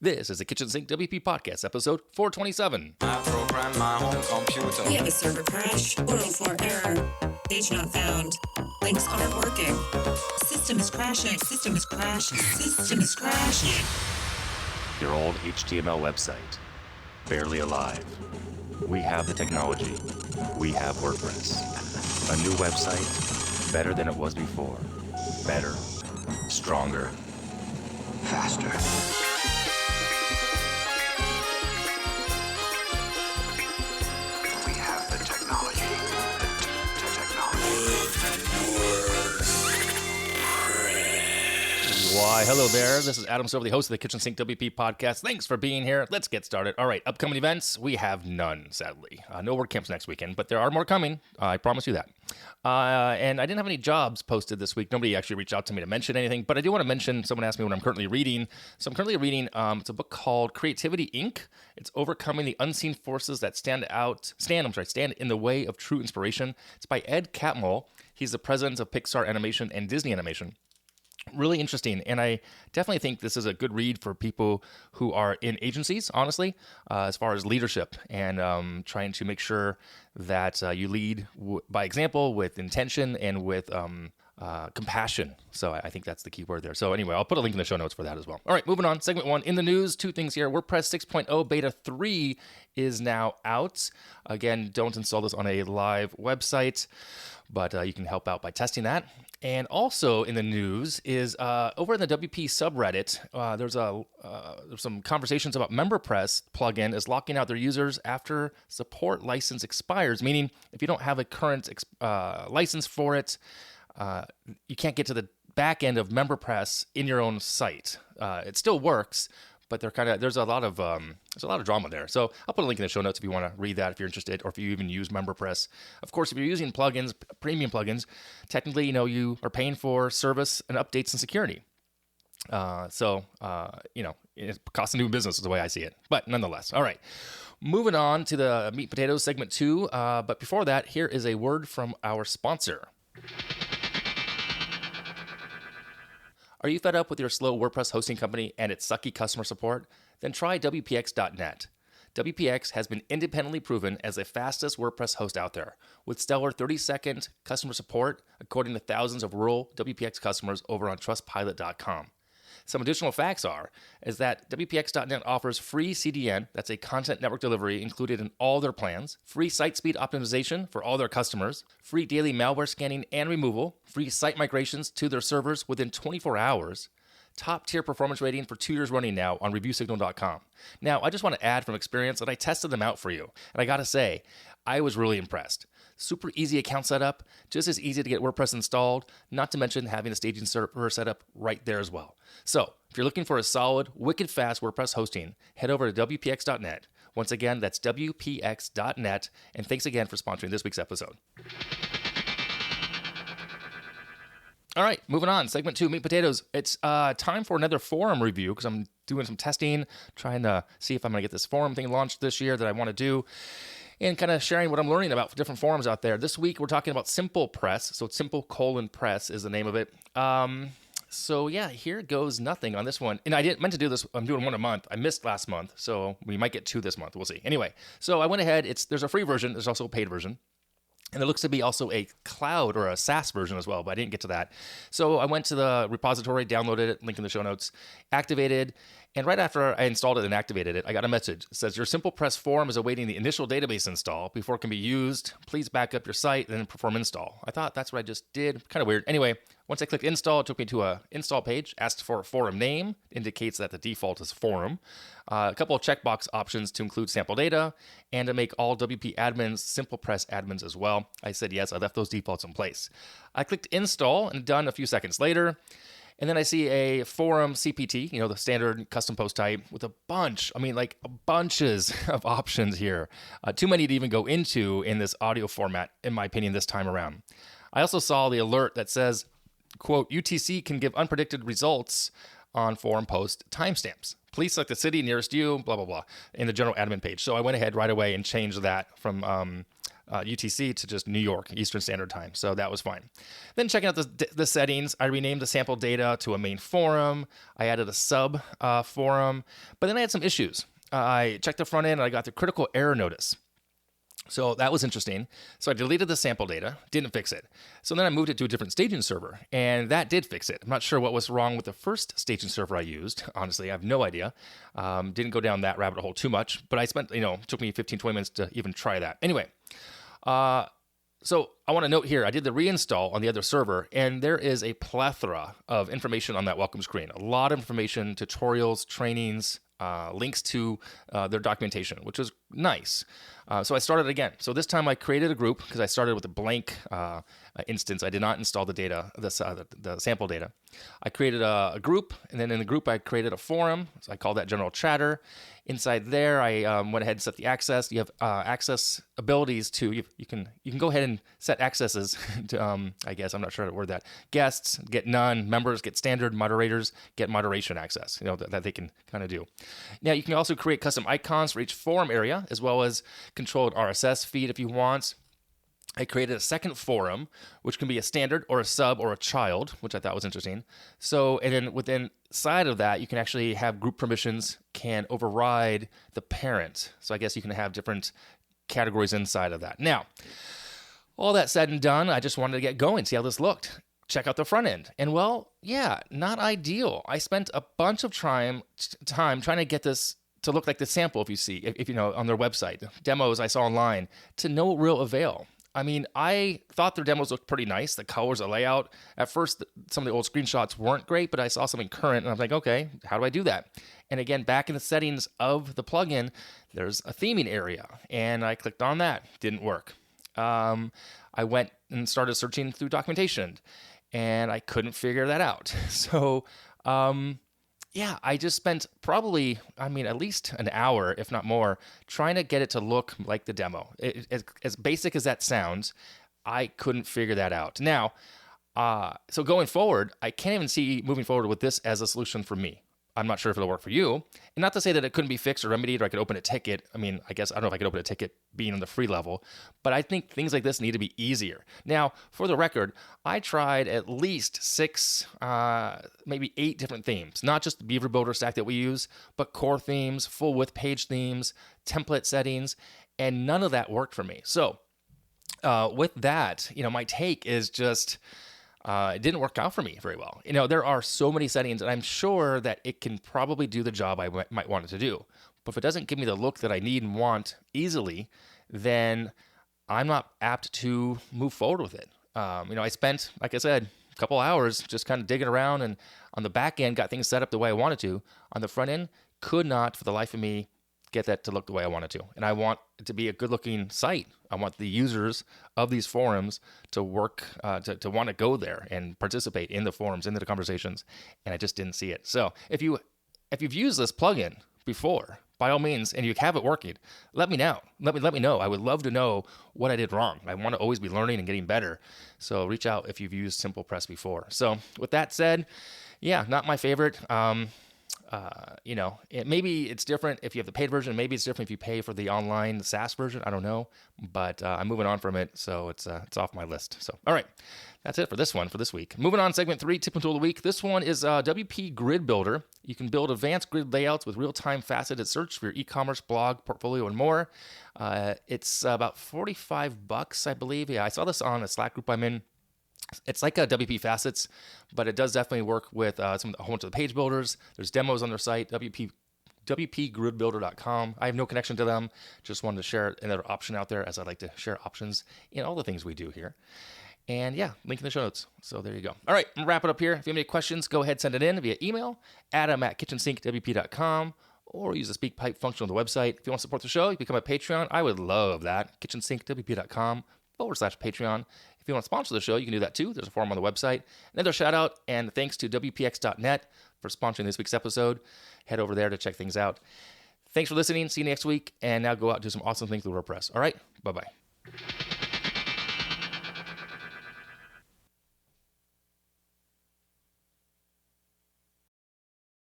This is the Kitchen Sink WP Podcast, episode 427. I program my home computer. We have a server crash, 404 error, page not found, links aren't working, system is crashing, system is crashing, system is crashing. Your old HTML website, barely alive. We have the technology. We have WordPress. A new website, better than it was before. Better, stronger, faster. Why, hello there. This is Adam Silver, the host of the Kitchen Sink WP podcast. Thanks for being here. Let's get started. All right, upcoming events. We have none, sadly. No WordCamps next weekend, but there are more coming. I promise you that. And I didn't have any jobs posted this week. Nobody actually reached out to me to mention anything, but I do want to mention, someone asked me what I'm currently reading. So I'm currently reading, it's a book called Creativity, Inc. It's Overcoming the Unseen Forces That Stand in the Way of True Inspiration. It's by Ed Catmull. He's the president of Pixar Animation and Disney Animation. Really interesting, and I definitely think this is a good read for people who are in agencies, honestly, as far as leadership and trying to make sure that you lead by example, with intention, and with compassion. So I think that's the key word there. So anyway, I'll put a link in the show notes for that as well. All right, moving on. Segment 1. In the news, two things here. WordPress 6.0 Beta 3 is now out. Again, don't install this on a live website, but you can help out by testing that. And also in the news is over in the WP subreddit, there's some conversations about MemberPress plugin is locking out their users after support license expires, meaning if you don't have a current license for it, you can't get to the back end of MemberPress in your own site. It still works, but there's a lot of drama there. So I'll put a link in the show notes if you want to read that, if you're interested, or if you even use MemberPress. Of course, if you're using plugins, premium plugins, technically, you are paying for service and updates and security. It costs a new business is the way I see it. But nonetheless, all right. Moving on to the meat and potatoes segment 2. But before that, here is a word from our sponsor. Are you fed up with your slow WordPress hosting company and its sucky customer support? Then try WPX.net. WPX has been independently proven as the fastest WordPress host out there, with stellar 30-second customer support, according to thousands of rural WPX customers over on TrustPilot.com. Some additional facts is that WPX.net offers free CDN, that's a content network delivery included in all their plans, free site speed optimization for all their customers, free daily malware scanning and removal, free site migrations to their servers within 24 hours, top-tier performance rating for 2 years running now on ReviewSignal.com. Now, I just want to add from experience that I tested them out for you, and I gotta say, I was really impressed. Super easy account setup, just as easy to get WordPress installed, not to mention having a staging server set up right there as well. So, if you're looking for a solid, wicked fast WordPress hosting, head over to WPX.net. Once again, that's WPX.net, and thanks again for sponsoring this week's episode. All right, moving on. Segment 2, meat and potatoes. It's time for another forum review because I'm doing some testing, trying to see if I'm going to get this forum thing launched this year that I want to do, and kind of sharing what I'm learning about different forums out there. This week, we're talking about SimplePress. So Simple:_Press is the name of it. So yeah, here goes nothing on this one. And I didn't meant to do this. I'm doing one a month. I missed last month, so we might get 2 this month. We'll see. Anyway, so I went ahead. There's a free version. There's also a paid version. And there looks to be also a cloud or a SaaS version as well, but I didn't get to that. So I went to the repository, downloaded it, link in the show notes, activated, and right after I installed it and activated it, I got a message. It says, your SimplePress forum is awaiting the initial database install before it can be used. Please back up your site and then perform install. I thought that's what I just did. Kind of weird. Anyway, once I clicked install, it took me to a install page, asked for a forum name, indicates that the default is forum, a couple of checkbox options to include sample data, and to make all WP admins SimplePress admins as well. I said yes, I left those defaults in place. I clicked install and done a few seconds later. And then I see a forum CPT, the standard custom post type with a bunch, bunches of options here. Too many to even go into in this audio format, in my opinion, this time around. I also saw the alert that says, quote, UTC can give unpredicted results on forum post timestamps. Please select the city nearest you, blah, blah, blah, in the general admin page. So I went ahead right away and changed that from UTC to just New York, Eastern Standard Time. So that was fine. Then checking out the settings, I renamed the sample data to a main forum. I added a sub forum, but then I had some issues. I checked the front end and I got the critical error notice. So that was interesting. So I deleted the sample data, didn't fix it. So then I moved it to a different staging server, and that did fix it. I'm not sure what was wrong with the first staging server I used. Honestly, I have no idea. Didn't go down that rabbit hole too much, but I spent, took me 15, 20 minutes to even try that. Anyway, so I want to note here, I did the reinstall on the other server, and there is a plethora of information on that welcome screen. A lot of information, tutorials, trainings, links to their documentation, which is nice. So I started again. So this time I created a group because I started with a blank instance. I did not install the data, the sample data. I created a group, and then in the group I created a forum. So I called that general chatter. Inside there, I went ahead and set the access. You have access abilities to you can go ahead and set accesses to I guess I'm not sure how to word that. Guests get none, members get standard, moderators get moderation access. That they can kind of do. Now you can also create custom icons for each forum area, as well as controlled RSS feed if you want. I created a second forum, which can be a standard or a sub or a child, which I thought was interesting. So, and then within side of that, you can actually have group permissions can override the parent. So I guess you can have different categories inside of that. Now, all that said and done, I just wanted to get going, see how this looked. Check out the front end. And well, yeah, not ideal. I spent a bunch of time trying to get this to look like the sample if you know on their website. Demos I saw online to no real avail. I mean, I thought their demos looked pretty nice. The colors, the layout. At first, some of the old screenshots weren't great, but I saw something current, and I was like, okay, how do I do that? And again, back in the settings of the plugin, there's a theming area, and I clicked on that. Didn't work. I went and started searching through documentation, and I couldn't figure that out. So, yeah, I just spent probably, at least an hour, if not more, trying to get it to look like the demo. As basic as that sounds, I couldn't figure that out. Now, so going forward, I can't even see moving forward with this as a solution for me. I'm not sure if it'll work for you. And not to say that it couldn't be fixed or remedied, or I could open a ticket. I don't know if I could open a ticket being on the free level, but I think things like this need to be easier. Now, for the record, I tried at least 6, maybe 8 different themes, not just the Beaver Builder stack that we use, but core themes, full width page themes, template settings, and none of that worked for me. So with that, my take is just, it didn't work out for me very well. There are so many settings, and I'm sure that it can probably do the job I might want it to do. But if it doesn't give me the look that I need and want easily, then I'm not apt to move forward with it. I spent, like I said, a couple hours just kind of digging around, and on the back end, got things set up the way I wanted to. On the front end, could not, for the life of me, get that to look the way I wanted to. And I want it to be a good-looking site. I want the users of these forums to work, to want to go there and participate in the forums, in the conversations, and I just didn't see it. So if you've used this plugin before, by all means, and you have it working, let me know. Let me know. I would love to know what I did wrong. I want to always be learning and getting better. So reach out if you've used SimplePress before. So with that said, yeah, not my favorite. Maybe it's different if you have the paid version. Maybe it's different if you pay for the online SaaS version. I don't know, but I'm moving on from it, so it's off my list. So, all right, that's it for this one for this week. Moving on, segment 3, tip and tool of the week. This one is WP Grid Builder. You can build advanced grid layouts with real-time faceted search for your e-commerce, blog, portfolio, and more. It's about $45, I believe. Yeah, I saw this on a Slack group I'm in. It's like a WP Facets, but it does definitely work with a whole bunch of the page builders. There's demos on their site, WPGridBuilder.com. I have no connection to them. Just wanted to share another option out there, as I like to share options in all the things we do here. And yeah, link in the show notes. So there you go. All right, I'm going to wrap it up here. If you have any questions, go ahead, send it in via email, adam@KitchensinkWP.com, or use the SpeakPipe function on the website. If you want to support the show, you become a Patreon. I would love that. KitchensinkWP.com/Patreon. If you want to sponsor the show, you can do that too. There's a form on the website. Another shout out and thanks to WPX.net for sponsoring this week's episode. Head over there to check things out. Thanks for listening. See you next week. And now go out and do some awesome things with WordPress. All right. Bye-bye.